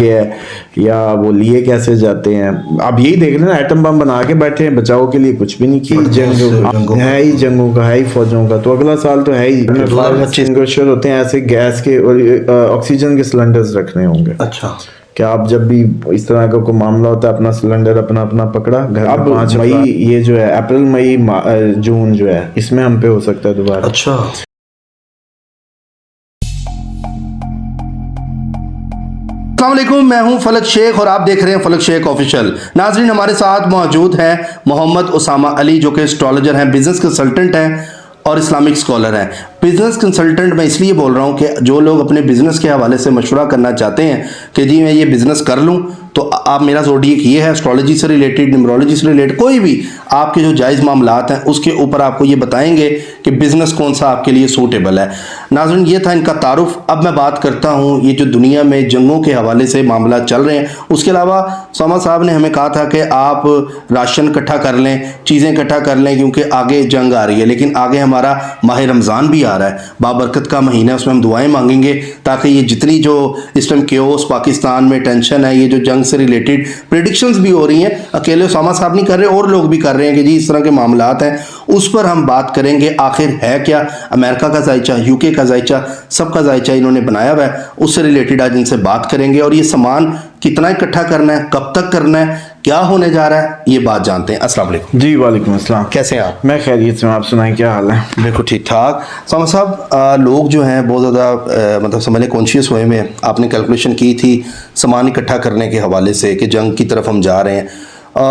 ہے یا وہ لیے کیسے جاتے ہیں. اب یہی دیکھ لیں نا, ایٹم بم بنا کے بیٹھے ہیں, بچاؤ کے لیے کچھ بھی نہیں کیا. جنگ ہے ہی جنگوں کا, ہے ہی فوجوں کا. تو اگلا سال تو ہے ہی فائر ایکسٹنگوشر ہوتے ہیں ایسے گیس کے اور آکسیجن کے سلنڈرز رکھنے ہوں گے. اچھا, کہ آپ جب بھی اس طرح کا کوئی معاملہ ہوتا ہے اپنا سلنڈر اپنا پکڑا. اب 5 مئی یہ جو ہے اپریل مئی جون جو ہے اس میں ہم پہ ہو سکتا ہے دوبارہ. اچھا. السلام علیکم, میں ہوں فلک شیخ اور آپ دیکھ رہے ہیں فلک شیخ آفیشیل. ناظرین, ہمارے ساتھ موجود ہیں محمد اسامہ علی جو کہ اسٹرالوجر ہیں, بزنس کنسلٹنٹ ہیں اور اسلامک اسکالر ہیں. بزنس کنسلٹنٹ میں اس لیے بول رہا ہوں کہ جو لوگ اپنے بزنس کے حوالے سے مشورہ کرنا چاہتے ہیں کہ جی میں یہ بزنس کر لوں, تو آپ میرا زوڈیک یہ ہے, اسٹرالوجی سے ریلیٹڈ, نیمرولوجی سے ریلیٹڈ, کوئی بھی آپ کے جو جائز معاملات ہیں اس کے اوپر آپ کو یہ بتائیں گے کہ بزنس کون سا آپ کے لیے سوٹیبل ہے. ناظرین, یہ تھا ان کا تعارف. اب میں بات کرتا ہوں یہ جو دنیا میں جنگوں کے حوالے سے معاملات چل رہے ہیں, اس کے علاوہ سوما صاحب نے ہمیں کہا تھا کہ آپ راشن اکٹھا کر لیں, چیزیں اکٹھا کر لیں, کیونکہ آگے جنگ آ رہی ہے. لیکن آگے ہمارا ماہ رمضان بھی آ رہا ہے, بابرکت کا مہینہ, اس میں ہم دعائیں مانگیں گے تاکہ یہ جتنی جو اس ٹائم کیوس پاکستان میں ٹینشن ہے, یہ جو جنگ سے ریلیٹڈ پریڈکشنز بھی ہو رہی ہیں, اکیلے اسامہ صاحب نہیں کر رہے, اور لوگ بھی کر رہے ہیں کہ جی اس طرح کے معاملات ہیں, اس پر ہم بات کریں گے. آخر ہے کیا, امریکہ کا ذائچہ, یو کے کا ذائچہ, سب کا ذائچہ انہوں نے بنایا ہوا ہے, اس سے ریلیٹڈ آج ان سے بات کریں گے. اور یہ سامان کتنا اکٹھا کرنا ہے, کب تک کرنا ہے, کیا ہونے جا رہا ہے, یہ بات جانتے ہیں. السلام علیکم. جی وعلیکم السلام. کیسے ہیں آپ؟ میں خیریت سے ہوں, آپ سنائیں کیا حال ہے؟ بالکل ٹھیک ٹھاک. ساما صاحب, لوگ جو ہیں بہت زیادہ مطلب سمجھ لیں کانشیس ہوئے میں. آپ نے کیلکولیشن کی تھی سامان اکٹھا کرنے کے حوالے سے کہ جنگ کی طرف ہم جا رہے ہیں.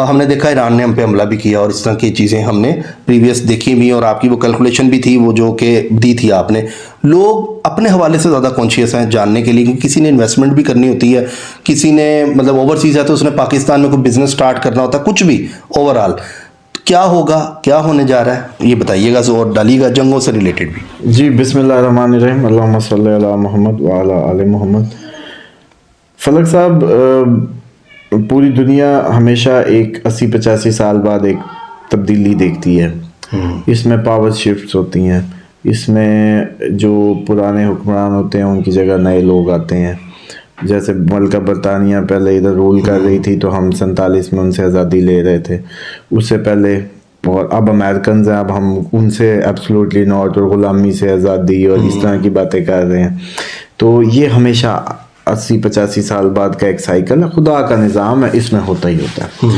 ہم نے دیکھا ایران نے ہم پہ حملہ بھی کیا, اور اس طرح کی چیزیں ہم نے پریویس دیکھی بھی, اور آپ کی وہ کیلکولیشن بھی تھی وہ جو کہ دی تھی آپ نے. لوگ اپنے حوالے سے زیادہ کانشیس ہیں جاننے کے لیے, کیونکہ کسی نے انویسٹمنٹ بھی کرنی ہوتی ہے, کسی نے مطلب اوورسیز ہے تو اس نے پاکستان میں کوئی بزنس سٹارٹ کرنا ہوتا ہے, کچھ بھی اوورآل کیا ہوگا, کیا ہونے جا رہا ہے, یہ بتائیے گا, زور ڈالیے گا جنگوں سے ریلیٹڈ بھی. جی بسم اللہ الرحمن الرحیم, اللہم صلی علی محمد وعلی آل محمد. فلک صاحب, پوری دنیا ہمیشہ ایک 80-85 سال بعد ایک تبدیلی دیکھتی ہے. اس میں پاور شفٹس ہوتی ہیں, اس میں جو پرانے حکمران ہوتے ہیں ان کی جگہ نئے لوگ آتے ہیں. جیسے ملکہ برطانیہ پہلے ادھر رول کر رہی تھی تو ہم 47 میں ان سے آزادی لے رہے تھے, اس سے پہلے, اور اب امریکنز ہیں, اب ہم ان سے ایبسلوٹلی ناٹ, اور غلامی سے آزادی اور اس طرح کی باتیں کر رہے ہیں. تو یہ ہمیشہ 80-85 سال بعد کا ایک سائیکل ہے, خدا کا نظام ہے, اس میں ہوتا ہی ہوتا ہے.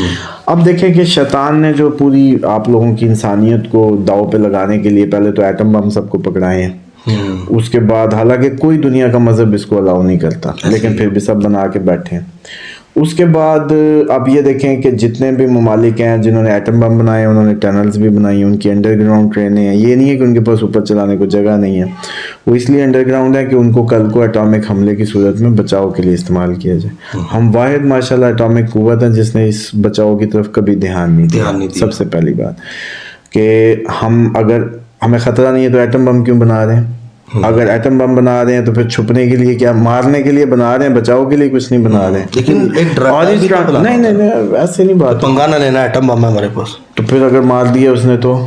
اب دیکھیں کہ شیطان نے جو پوری آپ لوگوں کی انسانیت کو داؤ پہ لگانے کے لیے پہلے تو ایٹم بم سب کو پکڑائے ہیں, اس کے بعد حالانکہ کوئی دنیا کا مذہب اس کو الاؤ نہیں کرتا, لیکن پھر بھی سب بنا کے بیٹھے ہیں. اس کے بعد اب یہ دیکھیں کہ جتنے بھی ممالک ہیں جنہوں نے ایٹم بم بنائے, انہوں نے ٹنلز بھی بنائی, ان کی انڈر گراؤنڈ ٹرینیں ہیں. یہ نہیں ہے کہ ان کے پاس اوپر چلانے کو جگہ نہیں ہے, وہ اس لیے انڈر گراؤنڈ ہے کہ ان کو کل کو اٹامک حملے کی صورت میں بچاؤ کے لیے استعمال کیا جائے. ہم واحد ماشاءاللہ اٹامک قوت ہیں جس نے اس بچاؤ کی طرف کبھی دھیان نہیں دیا. سب سے پہلی بات کہ ہم اگر ہمیں خطرہ نہیں ہے تو ایٹم بم کیوں بنا رہے ہیں؟ اگر ایٹم بم بنا رہے ہیں تو پھر چھپنے کے لیے کیا, مارنے کے لیے بنا رہے ہیں, بچاؤ کے لیے کچھ نہیں بنا رہے ہیں. لیکن ایک نہیں ایسے نہیں بات, پنگا نہ لینا, ایٹم بم ہے ہمارے پاس. تو پھر اگر مار دیا اس نے تو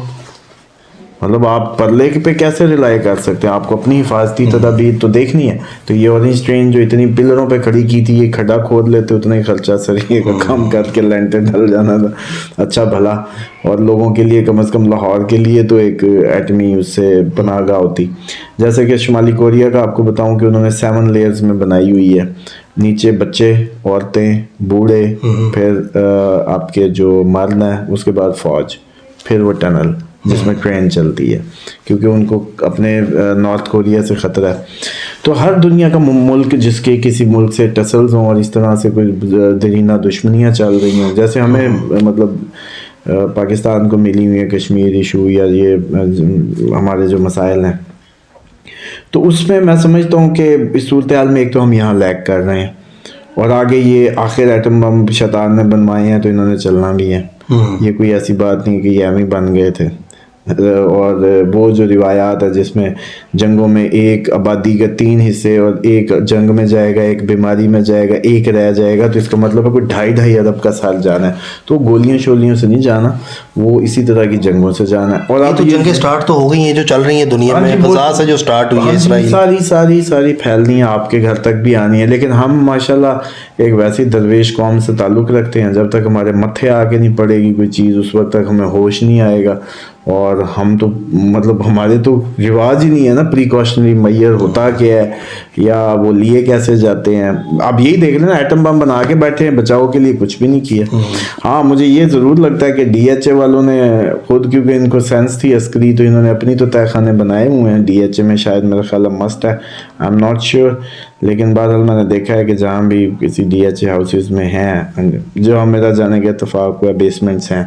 مطلب آپ پرلے پہ کیسے ریلائی کر سکتے ہیں؟ آپ کو اپنی حفاظتی تدابیر تو دیکھنی ہے. تو یہ اورنج ٹرین جو اتنی پلروں پہ کھڑی کی تھی, یہ کھڈا کھود لیتے اتنا ہی خرچہ سریے کا کام کر کے لینٹر ڈل جانا تھا, اچھا بھلا. اور لوگوں کے لیے کم از کم لاہور کے لیے تو ایک ایٹمی اس سے پناہ گاہ ہوتی. جیسے کہ شمالی کوریا کا آپ کو بتاؤں کہ انہوں نے 7 لیئرز میں بنائی ہوئی ہے. نیچے بچے, عورتیں, بوڑھے, پھر آپ کے جو مرد ہیں, اس کے بعد فوج, پھر وہ ٹنل جس میں ٹرین چلتی ہے, کیونکہ ان کو اپنے نارتھ کوریا سے خطرہ ہے. تو ہر دنیا کا ملک جس کے کسی ملک سے ٹسلز ہوں اور اس طرح سے کوئی دیرینہ دشمنیاں چل رہی ہوں, جیسے ہمیں مطلب پاکستان کو ملی ہوئی ہے کشمیر ایشو یا یہ ہمارے جو مسائل ہیں, تو اس میں میں سمجھتا ہوں کہ اس صورتحال میں ایک تو ہم یہاں لیگ کر رہے ہیں, اور آگے یہ آخر ایٹم بم شیطان نے بنوائے ہیں تو انہوں نے چلنا بھی ہے. یہ کوئی ایسی بات نہیں کہ یہ ہم ہی بن گئے تھے. اور وہ جو روایات ہے جس میں جنگوں میں ایک آبادی کے 3 حصے اور ایک جنگ میں جائے گا، ایک بیماری میں جائے گا، ایک رہ جائے گا، تو اس کا مطلب ہے کوئی 2.5 ارب کا سال جانا ہے. تو گولیاں شولیوں سے نہیں جانا، وہ اسی طرح کی جنگوں سے جانا ہے. اور یہ تو جنگیں سٹارٹ تو ہو گئی ہیں جو چل رہی ہیں دنیا میں، غزہ سے جو سٹارٹ ہوئی ہے اسرائیل، ساری پھیلنی ہیں، آپ کے گھر تک بھی آنی ہے. لیکن ہم ماشاءاللہ ایک ویسی درویش قوم سے تعلق رکھتے ہیں، جب تک ہمارے متھے آ کے نہیں پڑے گی کوئی چیز اس وقت تک ہمیں ہوش نہیں آئے گا. اور ہم تو مطلب ہمارے تو رواج ہی نہیں ہے نا پریکاشنری میئر ہوتا کیا ہے یا وہ لیے کیسے جاتے ہیں. اب یہی دیکھ لیں نا، ایٹم بم بنا کے بیٹھے ہیں، بچاؤ کے لیے کچھ بھی نہیں کیا. ہاں مجھے یہ ضرور لگتا ہے کہ ڈی ایچ اے والوں نے خود، کیونکہ ان کو سینس تھی عسکری، تو انہوں نے اپنی تو تہہ خانے بنائے ہوئے ہیں. ڈی ایچ اے میں شاید میرا خیال مسٹ ہے، آئی ایم ناٹ شیور. لیکن بہرحال میں نے دیکھا ہے کہ جہاں بھی کسی ڈی ایچ اے ہاؤسز میں ہیں، جو میرا جانے کا اتفاق ہوا بیسمنٹس ہیں،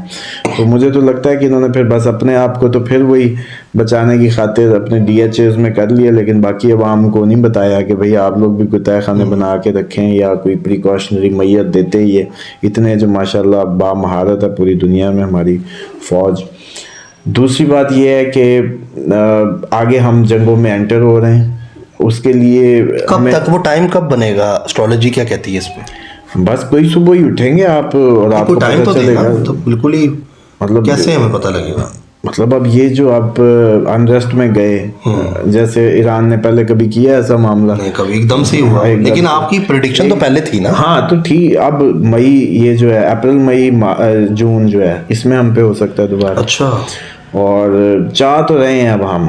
تو مجھے تو لگتا ہے کہ انہوں نے پھر بس اپنے آپ کو تو پھر وہی بچانے کی خاطر اپنے ڈی ایچ ایز میں کر لیا، لیکن باقی عوام کو نہیں بتایا کہ بھئی آپ لوگ بھی کوئی تہہ خانے بنا کے رکھیں یا کوئی پریکاشنری میت دیتے ہی ہے. اتنے جو ماشاءاللہ با مہارت ہے پوری دنیا میں ہماری فوج. دوسری بات یہ ہے کہ آگے ہم جنگوں میں انٹر ہو رہے ہیں، اس کے لیے کب تک وہ ٹائم کب بنے گا؟ اسٹرالوجی کیا کہتی ہے اس پہ؟ بس کوئی صبح ہی اٹھیں گے آپ اور آپ کو ٹائم تو پتہ دے چلے گا، گا. تو بالکل ہی مطلب کیسے ہمیں پتہ لگے گا؟ مطلب اب یہ جو آپ انریسٹ میں گئے، جیسے ایران نے پہلے کبھی کیا ایسا معاملہ؟ نہیں کبھی، ایک دم سے ہی ہوا. لیکن آپ کی پریڈکشن تو پہلے تھی نا. ہاں تو ٹھیک. اب مئی یہ جو ہے اپریل مئی جون جو ہے اس میں ہم پہ ہو سکتا ہے دوبارہ. اچھا. اور چاہ تو رہے ہیں، اب ہم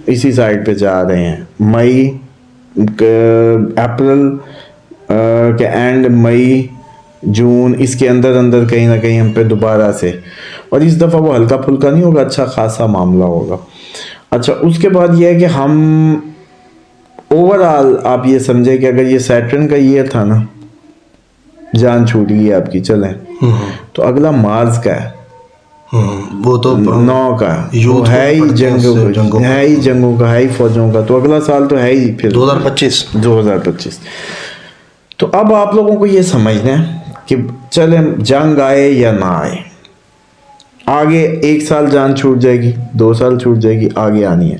اسی سائڈ پہ جا رہے ہیں. مئی اپریل کے اینڈ، مئی جون، اس کے اندر کہیں نہ کہیں ہم پہ دوبارہ سے، اور اس دفعہ وہ ہلکا پھلکا نہیں ہوگا، اچھا خاصا معاملہ ہوگا. اچھا اس کے بعد یہ ہے کہ ہم اوور آل آپ یہ سمجھے کہ اگر یہ سیٹرن کا ایئر تھا نا، جان چھوٹ گئی آپ کی، چلیں، تو اگلا مارس کا ہے، وہ تو 9 کا وہ ہے ہی جنگوں کا، ہے ہی فوجوں کا. تو اگلا سال تو ہے ہی پھر 2025. تو اب آپ لوگوں کو یہ سمجھنا ہے کہ چلیں جنگ آئے یا نہ آئے، آگے 1 سال جان چھوٹ جائے گی، 2 سال چھوٹ جائے گی، آگے آنی ہے.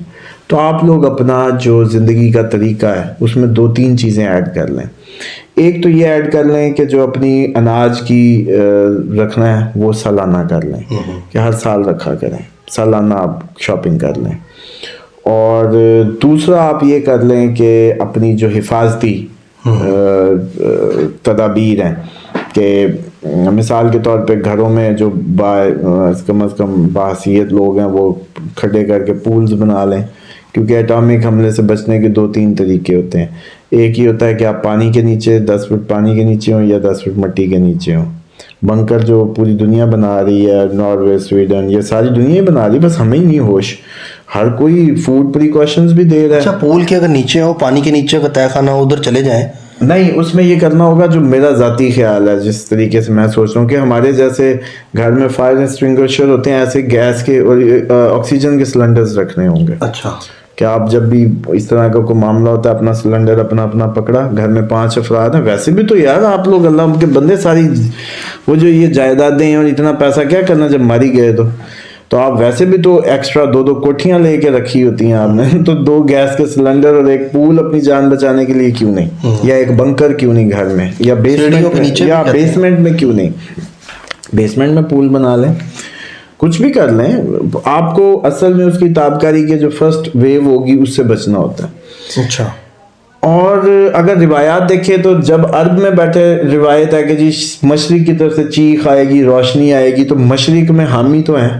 تو آپ لوگ اپنا جو زندگی کا طریقہ ہے اس میں 2-3 چیزیں ایڈ کر لیں. ایک تو یہ ایڈ کر لیں کہ جو اپنی اناج کی رکھنا ہے وہ سالانہ کر لیں، کہ ہر سال رکھا کریں، سالانہ آپ شاپنگ کر لیں. اور دوسرا آپ یہ کر لیں کہ اپنی جو حفاظتی تدابیر ہیں، کہ مثال کے طور پہ گھروں میں جو کم از کم باحثیت لوگ ہیں وہ کھڈے کر کے پولز بنا لیں. کیونکہ ایٹامک حملے سے بچنے کے 2-3 طریقے ہوتے ہیں. ایک ہی ہوتا ہے کہ آپ پانی کے نیچے 10 فٹ پانی کے نیچے ہوں یا 10 فٹ مٹی کے نیچے ہوں. بنکر جو پوری دنیا بنا رہی ہے، ناروے، سویڈن، یہ ساری دنیا ہی بنا رہی ہے، بس ہمیں ہی نہیں ہوش. ہر کوئی فوڈ پریکاشنز بھی دے رہا ہے. اچھا پول کے اگر نیچے ہو، پانی کے نیچے کا تہہ خانہ ادھر چلے جائیں؟ نہیں، اس میں یہ کرنا ہوگا جو میرا ذاتی خیال ہے، جس طریقے سے میں سوچ رہا ہوں کہ ہمارے جیسے گھر میں فائر ایکسٹنگوشر ہوتے ہیں، ایسے گیس کے اور آکسیجن کے سلنڈرز رکھنے ہوں گے. اچھا. کہ آپ جب بھی اس طرح کا کوئی معاملہ ہوتا ہے، اپنا سلنڈر اپنا پکڑا. گھر میں 5 افراد ہیں، ویسے بھی تو یار آپ لوگ اللہ کے بندے، ساری وہ جو یہ جائیدادیں ہیں اور اتنا پیسہ کیا کرنا جب ماری گئے تو آپ ویسے بھی تو ایکسٹرا 2 کوٹھیاں لے کے رکھی ہوتی ہیں آپ نے. تو 2 گیس کے سلنڈر اور 1 پول اپنی جان بچانے کے لیے کیوں نہیں، یا 1 بنکر کیوں نہیں گھر میں، یا بیسمنٹ میں کیوں نہیں، بیسمنٹ میں پول بنا لیں، کچھ بھی کر لیں. آپ کو اصل میں اس کی تابکاری کے جو فرسٹ ویو ہوگی اس سے بچنا ہوتا ہے. اچھا. اور اگر روایات دیکھیں تو جب عرب میں بیٹھے روایت ہے کہ جی مشرق کی طرف سے چیخ آئے گی، روشنی آئے گی، تو مشرق میں حامی تو ہیں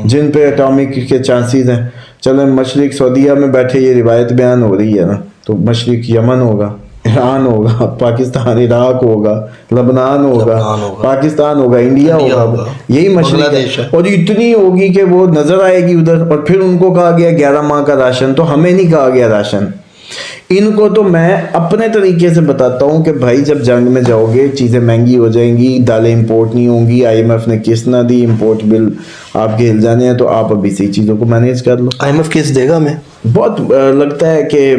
جن پہ اٹامک کے چانسز ہیں. چلیں مشرق سعودیہ میں بیٹھے یہ روایت بیان ہو رہی ہے نا، تو مشرق یمن ہوگا، ایران ہوگا، پاکستان، عراق ہوگا، لبنان ہوگا، پاکستان ہوگا، انڈیا ہوگا، یہی مشرق ہے. اور اتنی ہوگی کہ وہ نظر آئے گی ادھر. اور پھر ان کو کہا گیا 11 ماہ کا راشن، تو ہمیں نہیں کہا گیا راشن. ان کو تو میں اپنے طریقے سے بتاتا ہوں کہ بھائی جب جنگ میں جاؤ گے چیزیں مہنگی ہو جائیں گی، دالیں امپورٹ نہیں ہوں گی، IMF نے قسط نہ دی، امپورٹ بل آپ کے ہل جانے ہیں، تو آپ ابھی سے چیزوں کو مینیج کر لو. IMF قسط دے گا ہمیں؟ بہت لگتا ہے کہ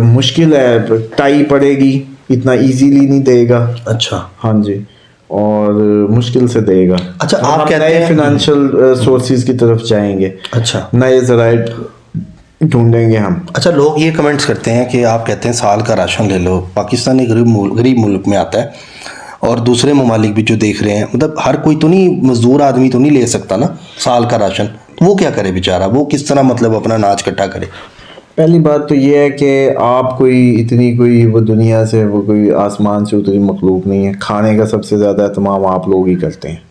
مشکل ہے، ٹائی پڑے گی، اتنا ایزیلی نہیں دے گا. اچھا. ہاں جی. اور مشکل سے دے گا. اچھا ہم آپ کہتے نئے ہیں فائنینشیل سورسز کی طرف جائیں گے, اچھا نئے ذرائع ڈھونڈیں گے ہم. اچھا لوگ یہ کمنٹس کرتے ہیں کہ آپ کہتے ہیں سال کا راشن لے لو, پاکستان ایک غریب ملک میں آتا ہے اور دوسرے ممالک بھی جو دیکھ رہے ہیں, مطلب ہر کوئی تو نہیں, مزدور آدمی تو نہیں لے سکتا نا سال کا راشن, وہ کیا کرے بیچارہ, وہ کس طرح مطلب اپنا اناج اکٹھا کرے؟ پہلی بات تو یہ ہے کہ آپ کوئی وہ دنیا سے وہ کوئی آسمان سے اتری مخلوق نہیں ہے. کھانے کا سب سے زیادہ اہتمام آپ لوگ ہی کرتے ہیں.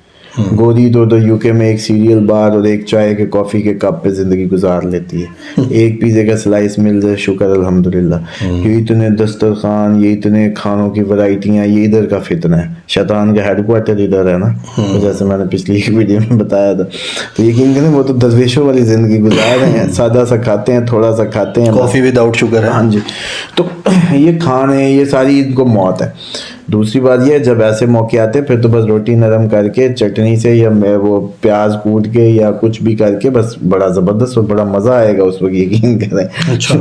گودی تو یو کے میں ایک سیریل بار اور ایک چائے کے کافی کے کپ پہ زندگی گزار لیتی ہے. ایک پیزے کا سلائس مل جائے شکر الحمدللہ. یہ اتنے دسترخوان, یہ اتنے کھانوں کی ورائٹیاں, یہ ادھر کا فتنہ ہے. شیطان کا ہیڈ کوارٹر ادھر ہے نا, جیسے میں نے پچھلی ایک ویڈیو میں بتایا تھا. تو یقین کریں وہ تو درویشوں والی زندگی گزار رہے ہیں, سادہ سا کھاتے ہیں, تھوڑا سا کھاتے ہیں, کافی ود آؤٹ شوگر ہے. ہاں جی. تو یہ کھانے یہ ساری ان کو موت ہے. دوسری بات یہ ہے جب ایسے موقع آتے ہیں پھر تو بس روٹی نرم کر کے چٹنی سے یا وہ پیاز کوٹ کے یا کچھ بھی کر کے بس بڑا زبردست اور بڑا مزہ آئے گا اس وقت, یقین کریں.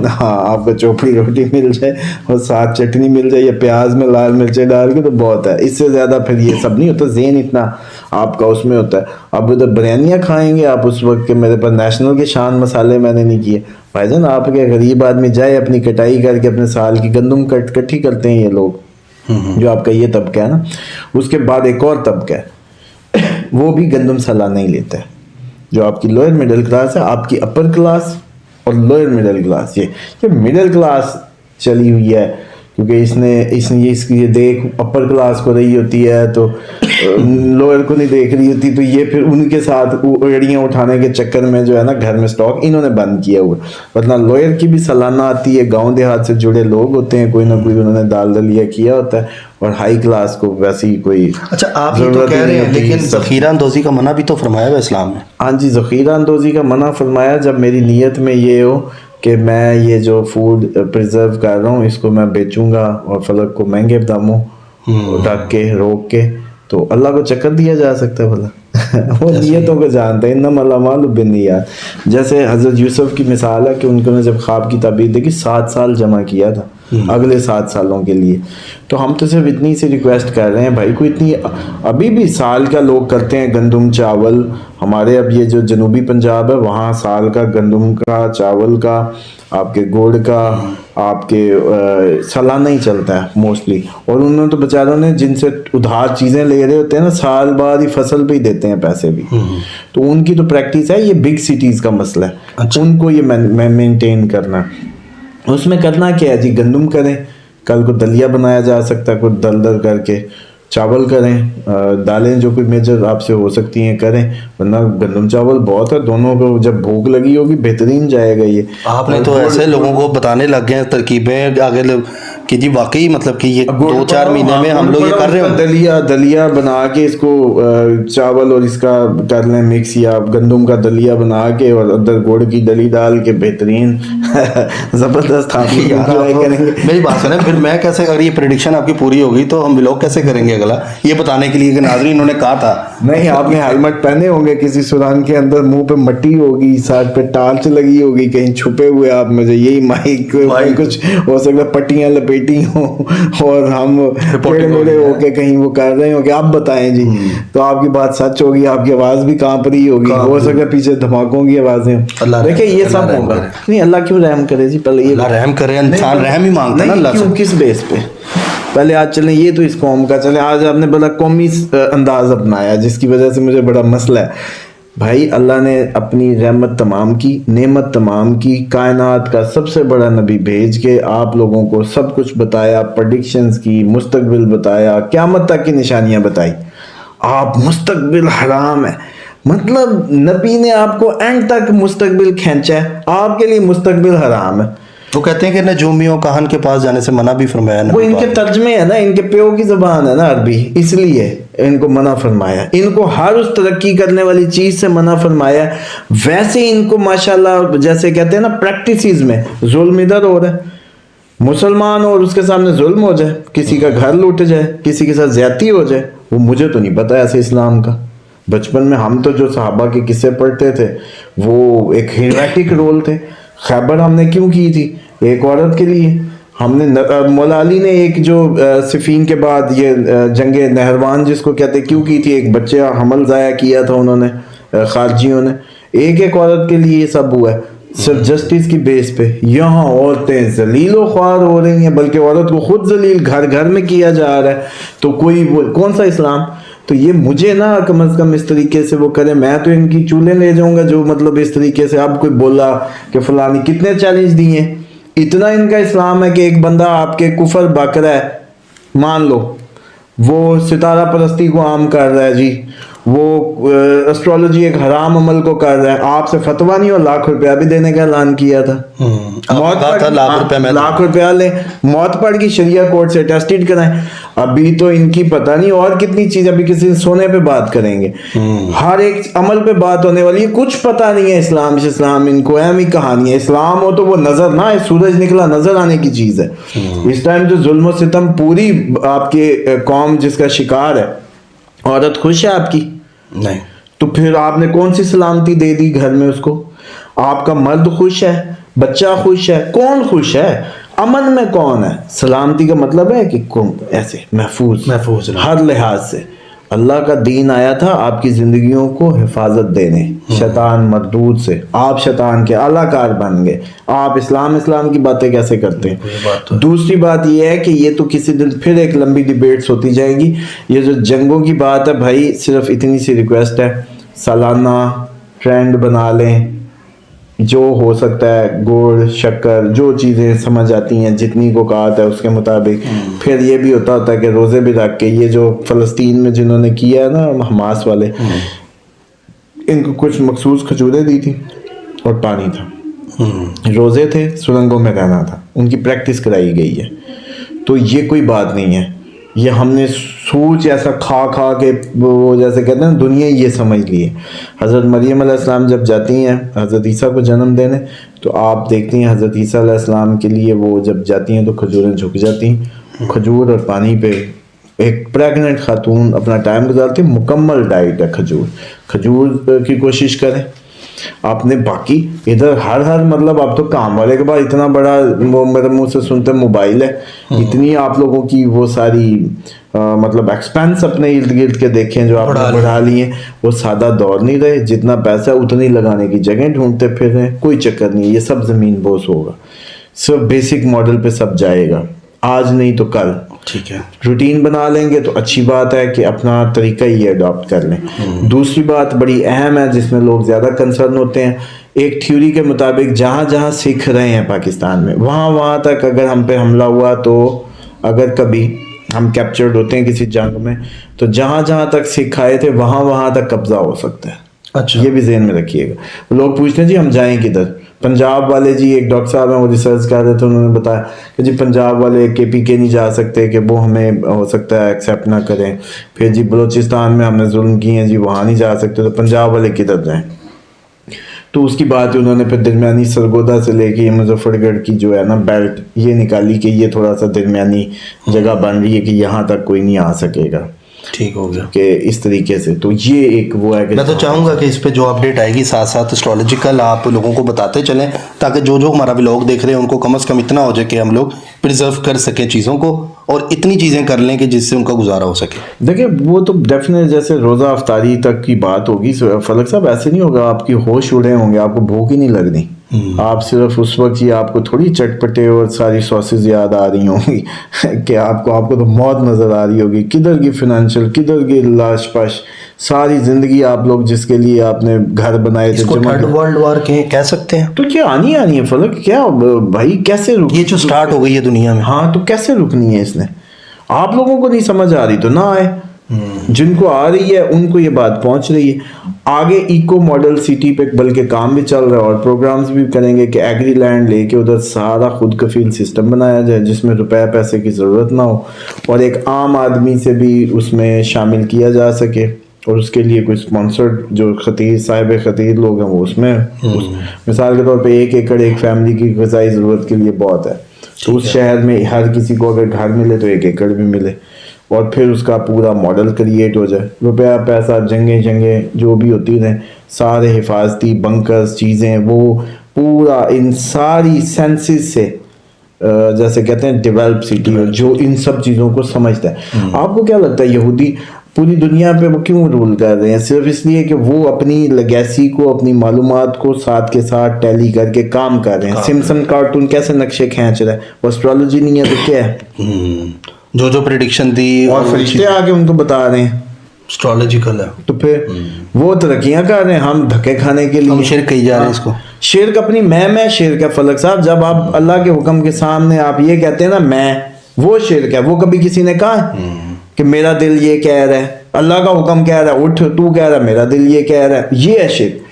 ہاں آپ کو چوپڑی روٹی مل جائے اور ساتھ چٹنی مل جائے یا پیاز میں لال مرچیں ڈال کے تو بہت ہے. اس سے زیادہ پھر یہ سب نہیں ہوتا, ذہن اتنا آپ کا اس میں ہوتا ہے. اب ادھر بریانیاں کھائیں گے آپ اس وقت کہ میرے پاس نیشنل کے شان مسالے میں نے نہیں کیے. بھائی جان آپ کے غریب آدمی جائے اپنی کٹائی کر کے اپنے سال کی گندم کٹھی کرتے ہیں یہ لوگ, جو آپ کا یہ طبقہ ہے نا. اس کے بعد ایک اور طبقہ ہے وہ بھی گندم سلا نہیں لیتا ہے, جو آپ کی لوئر مڈل کلاس ہے. آپ کی اپر کلاس اور لوئر مڈل کلاس, یہ مڈل کلاس چلی ہوئی ہے کیونکہ اس کی دیکھ اپر کلاس کو رہی ہوتی ہے تو لوئر کو نہیں دیکھ رہی ہوتی. تو یہ پھر ان کے ساتھ ایڑیاں اٹھانے کے چکر میں جو ہے نا گھر میں سٹاک انہوں نے بند کیا ہوا. ورنہ لوئر کی بھی سالانہ آتی ہے, گاؤں دیہات سے جڑے لوگ ہوتے ہیں, کوئی نہ کوئی انہوں نے دال دلیا کیا ہوتا ہے, اور ہائی کلاس کو ویسی کوئی. اچھا آپ یہ تو کہہ رہے ہیں لیکن ذخیرہ اندوزی کا منع بھی تو فرمایا ہے اسلام نے. ہاں جی, ذخیرہ اندوزی کا منع فرمایا جب میری نیت میں یہ ہو کہ میں یہ جو فوڈ پریزرو کر رہا ہوں اس کو میں بیچوں گا اور فلک کو مہنگے داموں ڈھک کے روک کے, تو اللہ کو چکر دیا جا سکتا ہے بھلا. وہ نیتوں کو جانتے ہیں, انما الاعمال بالنیات. جیسے حضرت یوسف کی مثال ہے کہ ان کو نے جب خواب کی تعبیر دیکھی 7 سال جمع کیا تھا اگلے 7 سالوں کے لیے. تو ہم تو صرف اتنی سی ریکویسٹ کر رہے ہیں بھائی کو, اتنی ابھی بھی سال کا لوگ کرتے ہیں گندم چاول. ہمارے اب یہ جو جنوبی پنجاب ہے وہاں سال کا گندم کا چاول کا آپ کے گوڑ کا آپ کے سالانہ ہی چلتا ہے موسٹلی. اور انہوں نے تو بیچاروں نے جن سے ادھار چیزیں لے رہے ہوتے ہیں نا سال بعد ہی فصل پہ ہی دیتے ہیں پیسے بھی. تو ان کی تو پریکٹس ہے, یہ بگ سٹیز کا مسئلہ ہے. ان کو یہ مینٹین کرنا, اس میں کرنا کیا ہے جی, گندم کریں, کل کو دلیا بنایا جا سکتا ہے کچھ دل کر کے, چاول کریں, دالیں جو کوئی میجر آپ سے ہو سکتی ہیں کریں, ورنہ گندم چاول بہت ہے. دونوں کو جب بھوک لگی ہوگی بہترین جائے گا یہ. آپ نے تو ایسے لوگوں کو بتانے لگ گئے ہیں ترکیبیں آگے کہ جی واقعی مطلب کہ یہ 2-4 مہینے میں ہم لوگ یہ کر رہے ہیں. دلیا بنا کے اس کو چاول اور اس کا کر لیں مکس, یا گندم کا دلیا بنا کے اور اندر گڑ کی دلی ڈال کے بہترین زبردست آپ کریں گے. میری بات سنیں, پھر میں کیسے, اگر یہ پریڈکشن آپ کی پوری ہوگی تو ہم ولاگ کیسے کریں گے اگلا, یہ بتانے کے لیے کہ ناظرین انہوں نے کہا تھا. نہیں آپ نے ہیلمٹ پہنے ہوں گے, کسی سوران کے اندر منہ پہ مٹی ہوگی, ساتھ پہ ٹارچ لگی ہوگی, کہیں چھپے ہوئے آپ مجھے یہی مائک کچھ ہو سکتا ہے پٹیاں لپیٹی ہوں اور ہم میرے ہو کے کہیں وہ کر رہے ہوں کہ آپ بتائیں جی, تو آپ کی بات سچ ہوگی, آپ کی آواز بھی کانپ رہی ہوگی, ہو سکتا ہے پیچھے دھماکوں کی آوازیں. دیکھیں یہ سب ہوگا نہیں, اللہ کیوں رحم کرے جی, پہلے یہ رحم کرے, انسان رحم ہی مانگتا ہے نا اللہ سے. کس بیس پہ پہلے آج چلیں, یہ تو اس قوم کا چلیں, آج آپ نے بڑا قومی انداز اپنایا جس کی وجہ سے مجھے بڑا مسئلہ ہے. بھائی اللہ نے اپنی رحمت تمام کی, نعمت تمام کی, کائنات کا سب سے بڑا نبی بھیج کے آپ لوگوں کو سب کچھ بتایا, پریڈکشنز کی, مستقبل بتایا, قیامت تک کی نشانیاں بتائی. آپ مستقبل حرام ہے, مطلب نبی نے آپ کو اینڈ تک مستقبل کھینچا ہے, آپ کے لیے مستقبل حرام ہے. وہ کہتے ہیں کہ نجومیوں کہن کے پاس جانے سے منع بھی فرمایا. وہ ان کے ترجمے ہیں نا, ان کے پیو کی زبان ہے نا عربی, اس لیے ان کو منع فرمایا. ان کو ہر اس ترقی کرنے والی چیز سے منع فرمایا. ویسے ان کو ماشاءاللہ جیسے کہتے ہیں نا پریکٹسز میں ظلم ادھر ہو رہا ہے, مسلمان اور اس کے سامنے ظلم ہو جائے, کسی کا گھر لوٹ جائے, کسی کے ساتھ زیادتی ہو جائے, وہ مجھے تو نہیں پتا ایسے اسلام کا. بچپن میں ہم تو جو صحابہ کے قصے پڑھتے تھے وہ ایک ہیرویٹک رول تھے. خیبر ہم نے کیوں کی تھی؟ ایک عورت کے لیے. ہم نے مولا علی نے ایک جو صفین کے بعد یہ جنگ نہروان جس کو کہتے کیوں کی تھی, ایک بچہ حمل ضائع کیا تھا انہوں نے خارجیوں نے, ایک عورت کے لیے یہ سب ہوا ہے صرف جسٹس کی بیس پہ. یہاں عورتیں ذلیل و خوار ہو رہی ہیں, بلکہ عورت کو خود ذلیل گھر گھر میں کیا جا رہا ہے. تو کوئی کون سا اسلام؟ تو یہ مجھے نا کم از کم اس طریقے سے وہ کرے, میں تو ان کی چولہے لے جاؤں گا جو مطلب اس طریقے سے. اب کوئی بولا کہ فلانی کتنے چیلنج دیے, اتنا ان کا اسلام ہے کہ ایک بندہ آپ کے کفر بک رہا ہے, مان لو وہ ستارہ پرستی کو عام کر رہا ہے جی, وہ اسٹرالوجی ایک حرام عمل کو کر رہا ہے, آپ سے فتویٰ نہیں, اور لاکھ روپیہ بھی دینے کا اعلان کیا تھا. لاکھ روپیہ لیں, موت پڑ گئی, شریعہ کورٹ سے ٹیسٹڈ کرائیں. ابھی تو ان کی پتہ نہیں اور کتنی چیز, ابھی کسی سونے پہ بات کریں گے, ہر ایک عمل پہ بات ہونے والی ہے. کچھ پتہ نہیں ہے اسلام ان کو اہم ہی کہانی ہے. اسلام ہو تو وہ نظر نہ آئے, سورج نکلا نظر آنے کی چیز ہے. اس ٹائم جو ظلم و ستم پوری آپ کے قوم جس کا شکار ہے, عورت خوش ہے آپ کی؟ نہیں. تو پھر آپ نے کون سی سلامتی دے دی گھر میں اس کو؟ آپ کا مرد خوش ہے, بچہ خوش ہے, کون خوش ہے؟ امن میں کون ہے؟ سلامتی کا مطلب ہے کہ ایسے محفوظ ہر لحاظ سے. اللہ کا دین آیا تھا آپ کی زندگیوں کو حفاظت دینے, شیطان مردود سے. آپ شیطان کے اعلیٰ کار بن گئے, آپ اسلام کی باتیں کیسے کرتے ہیں؟ دوسری بات یہ ہے کہ یہ تو کسی دن پھر ایک لمبی ڈیبیٹس ہوتی جائے گی. یہ جو جنگوں کی بات ہے بھائی, صرف اتنی سی ریکویسٹ ہے, سالانہ ٹرینڈ بنا لیں, جو ہو سکتا ہے گوڑ شکر جو چیزیں سمجھ آتی ہیں جتنی کو کہا ہے اس کے مطابق. پھر یہ بھی ہوتا ہے کہ روزے بھی رکھ کے, یہ جو فلسطین میں جنہوں نے کیا ہے نا حماس والے, ان کو کچھ مخصوص کھجوریں دی تھی اور پانی تھا, روزے تھے, سرنگوں میں رہنا تھا, ان کی پریکٹس کرائی گئی ہے. تو یہ کوئی بات نہیں ہے, یہ ہم نے سوچ ایسا کھا کے وہ جیسے کہتے ہیں نا دنیا یہ سمجھ لی ہے. حضرت مریم علیہ السلام جب جاتی ہیں حضرت عیسیٰ کو جنم دینے, تو آپ دیکھتی ہیں حضرت عیسیٰ علیہ السلام کے لیے وہ جب جاتی ہیں تو کھجوریں جھک جاتی ہیں. کھجور اور پانی پہ ایک پریگننٹ خاتون اپنا ٹائم گزارتی ہے. مکمل ڈائٹ ہے کھجور کی کوشش کریں آپ نے. باقی ادھر ہر مطلب اب تو کام والے کے بعد اتنا بڑا وہ میرے منہ سے سنتے موبائل ہے, اتنی آپ لوگوں کی وہ ساری مطلب ایکسپینس اپنے ارد گرد کے دیکھیں جو آپ نے بڑھا لی ہیں. وہ سادہ دور نہیں رہے, جتنا پیسہ اتنی لگانے کی جگہ ڈھونڈتے پھر رہے. کوئی چکر نہیں, یہ سب زمین بوس ہوگا, صرف بیسک ماڈل پہ سب جائے گا, آج نہیں تو کل. ٹھیک ہے, روٹین بنا لیں گے تو اچھی بات ہے کہ اپنا طریقہ ہی اڈاپٹ کر لیں. دوسری بات بڑی اہم ہے جس میں لوگ زیادہ کنسرن ہوتے ہیں, ایک تھیوری کے مطابق جہاں سکھ رہے ہیں پاکستان میں, وہاں تک اگر ہم پہ حملہ ہوا تو اگر کبھی ہم کیپچرڈ ہوتے ہیں کسی جنگ میں, تو جہاں تک سکھ آئے تھے وہاں تک قبضہ ہو سکتا ہے. اچھا, یہ بھی ذہن میں رکھیے گا. لوگ پوچھتے ہیں جی ہم جائیں کدھر. پنجاب والے جی ایک ڈاکٹر صاحب ہیں وہ ریسرچ کر رہے تھے, انہوں نے بتایا کہ جی پنجاب والے KPK نہیں جا سکتے کہ وہ ہمیں ہو سکتا ہے ایکسیپٹ نہ کریں. پھر جی بلوچستان میں ہم نے ظلم کیے ہیں جی وہاں نہیں جا سکتے, تو پنجاب والے کدھر جائیں؟ تو اس کی بات انہوں نے پھر درمیانی سرگودا سے لے کے یہ مظفر گڑھ کی جو ہے نا بیلٹ یہ نکالی کہ یہ تھوڑا سا درمیانی جگہ بن رہی ہے کہ یہاں تک کوئی نہیں آ سکے گا. ٹھیک ہو گیا کہ اس طریقے سے. تو یہ ایک وہ ہے کہ میں تو چاہوں گا کہ اس پہ جو اپڈیٹ آئے گی ساتھ ساتھ اسٹرالوجیکل آپ لوگوں کو بتاتے چلیں, تاکہ جو ہمارا ولاگ دیکھ رہے ہیں ان کو کم از کم اتنا ہو جائے کہ ہم لوگ پرزرو کر سکیں چیزوں کو, اور اتنی چیزیں کر لیں کہ جس سے ان کا گزارا ہو سکے. دیکھیں وہ تو ڈیفینیٹ جیسے روزہ افطاری تک کی بات ہوگی فلک صاحب, ایسے نہیں ہوگا آپ کی ہوش اڑے ہوں گے, آپ کو بھوک ہی نہیں لگنی. آپ صرف اس وقت ہی آپ کو تھوڑی چٹپٹے اور ساری سوسز یاد آ رہی ہوں گی کہ آپ کو تو موت نظر آ رہی ہوگی. کدھر کی فائنینشیل, کدھر کی لاش پاش, ساری زندگی آپ لوگ جس کے لیے آپ نے گھر بنائے تھے. اس کو تھرڈ ورلڈ وار کہہ سکتے ہیں. تو کیا آنی ہے فلک, کیا بھائی کیسے یہ جو سٹارٹ ہو گئی ہے دنیا میں, ہاں تو کیسے رکنی ہے اس نے؟ آپ لوگوں کو نہیں سمجھ آ رہی تو نہ آئے, جن کو آ رہی ہے ان کو یہ بات پہنچ رہی ہے. آگے ایکو ماڈل سٹی پہ بلکہ کام بھی چل رہا ہے اور پروگرامز بھی کریں گے کہ ایگری لینڈ لے کے ادھر سارا خود کفیل سسٹم بنایا جائے جس میں روپے پیسے کی ضرورت نہ ہو, اور ایک عام آدمی سے بھی اس میں شامل کیا جا سکے. اور اس کے لیے کوئی اسپانسرڈ جو صاحب خطیر لوگ ہیں وہ اس میں مثال کے طور پہ 1 ایکڑ ایک فیملی کی غذائی ضرورت کے لیے بہت ہے. تو اس شہر میں ہر کسی کو اگر گھر ملے تو 1 ایکڑ بھی ملے, اور پھر اس کا پورا ماڈل کریٹ ہو جائے. روپیہ پیسہ جنگیں جو بھی ہوتی رہیں, سارے حفاظتی بنکرز چیزیں, وہ پورا ان ساری سینسز سے جیسے کہتے ہیں ڈیولپ سٹی ہو جو ان سب چیزوں کو سمجھتا ہے. آپ کو کیا لگتا ہے یہودی پوری دنیا پہ وہ کیوں رول کر رہے ہیں؟ صرف اس لیے کہ وہ اپنی لیگیسی کو اپنی معلومات کو ساتھ کے ساتھ ٹیلی کر کے کام کر رہے ہیں. سمسن کارٹون کیسے نقشے کھینچ رہا ہے؟ وہ اسٹرالوجی نہیں ہے تو کیا ہے؟ جو پریڈکشن دی اور فرشتے آ کے ان کو بتا رہے ہیں اسٹرالوجیکل ہے. تو پھر وہ ترقیاں کر رہے ہیں، ہم دھکے کھانے کے ہم لیے شرک کہی جا رہے ہیں اس کو. شرک اپنی میں شرک ہے فلک صاحب. جب آپ اللہ کے حکم کے سامنے آپ یہ کہتے ہیں نا میں، وہ شرک ہے. وہ کبھی کسی نے کہا کہ میرا دل یہ کہہ رہا ہے، اللہ کا حکم کہہ رہا ہے اٹھ، تو کہہ رہا ہے میرا دل یہ کہہ رہا ہے. یہ ہے شرک.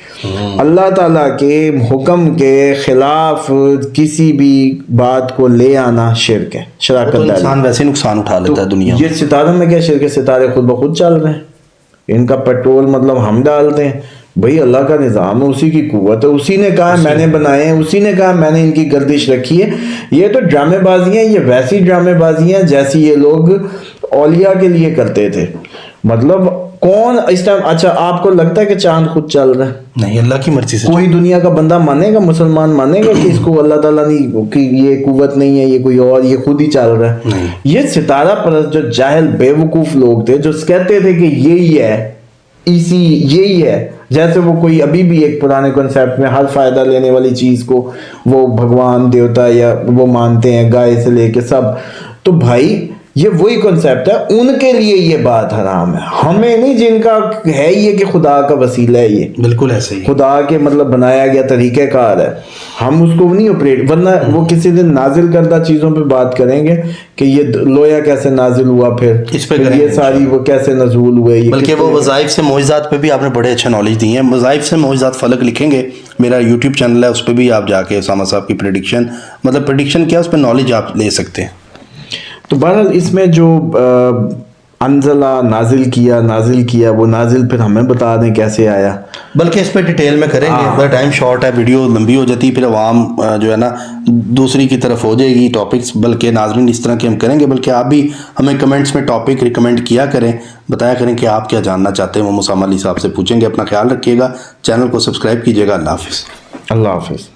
اللہ تعالیٰ کے حکم کے خلاف کسی بھی بات کو لے آنا شرک ہے، شراکت تو داری. انسان ویسے نقصان اٹھا لیتا ہے دنیا میں. یہ ستاروں میں کیا شرک ہے؟ ستارے خود بخود چل رہے ہیں، ان کا پیٹرول مطلب ہم ڈالتے ہیں. بھئی اللہ کا نظام ہے، اسی کی قوت ہے، اسی نے کہا میں نے بنائے ہیں، اسی نے کہا میں نے ان کی گردش رکھی ہے. یہ تو ڈرامے بازیاں، یہ ویسی ڈرامے بازیاں جیسی یہ لوگ اولیاء کے لیے کرتے تھے. مطلب کون اس ٹائم، اچھا آپ کو لگتا ہے کہ چاند خود چل رہا ہے؟ نہیں، اللہ کی مرضی سے. کوئی دنیا کا بندہ مانے گا، مسلمان مانے گا کہ اس کو اللہ تعالیٰ نے کہ یہ قوت نہیں ہے، یہ کوئی اور، یہ خود ہی چل رہا ہے؟ نہیں. یہ ستارہ پرست جو جاہل بے وقوف لوگ تھے جو کہتے تھے کہ یہی ہے، یہی ہے. جیسے وہ کوئی ابھی بھی ایک پرانے کنسیپٹ میں ہر فائدہ لینے والی چیز کو وہ بھگوان دیوتا یا وہ مانتے ہیں، گائے سے لے کے سب. تو بھائی یہ وہی کنسیپٹ ہے، ان کے لیے یہ بات حرام ہے، ہمیں نہیں. جن کا ہے یہ کہ خدا کا وسیلہ ہے، یہ بالکل ایسے ہی خدا کے مطلب بنایا گیا طریقہ کار ہے، ہم اس کو نہیں آپریٹ. ورنہ وہ کسی دن نازل کردہ چیزوں پہ بات کریں گے کہ یہ لویا کیسے نازل ہوا، پھر اس پہ یہ ساری وہ کیسے نزول ہوئے. بلکہ وہ وظائف سے معجزات پہ بھی آپ نے بڑے اچھے نالج دی ہیں. وظائف سے معجزات فلک لکھیں گے، میرا یوٹیوب چینل ہے، اس پہ بھی آپ جا کے اسامہ صاحب کی پریڈکشن، مطلب پریڈکشن کیا، اس پہ نالج آپ لے سکتے ہیں. تو بہرحال اس میں جو انزلہ نازل کیا وہ نازل پھر ہمیں بتا دیں کیسے آیا. بلکہ اس پہ ڈیٹیل میں کریں گے، بڑا ٹائم شارٹ ہے، ویڈیو لمبی ہو جاتی، پھر عوام جو ہے نا دوسری کی طرف ہو جائے گی ٹاپکس. بلکہ ناظرین اس طرح کے ہم کریں گے، بلکہ آپ بھی ہمیں کمنٹس میں ٹاپک ریکمینڈ کیا کریں، بتایا کریں کہ آپ کیا جاننا چاہتے ہیں. وہ اسامہ علی صاحب سے پوچھیں گے. اپنا خیال رکھیے گا، چینل کو سبسکرائب کیجیے گا. اللہ حافظ. اللہ حافظ.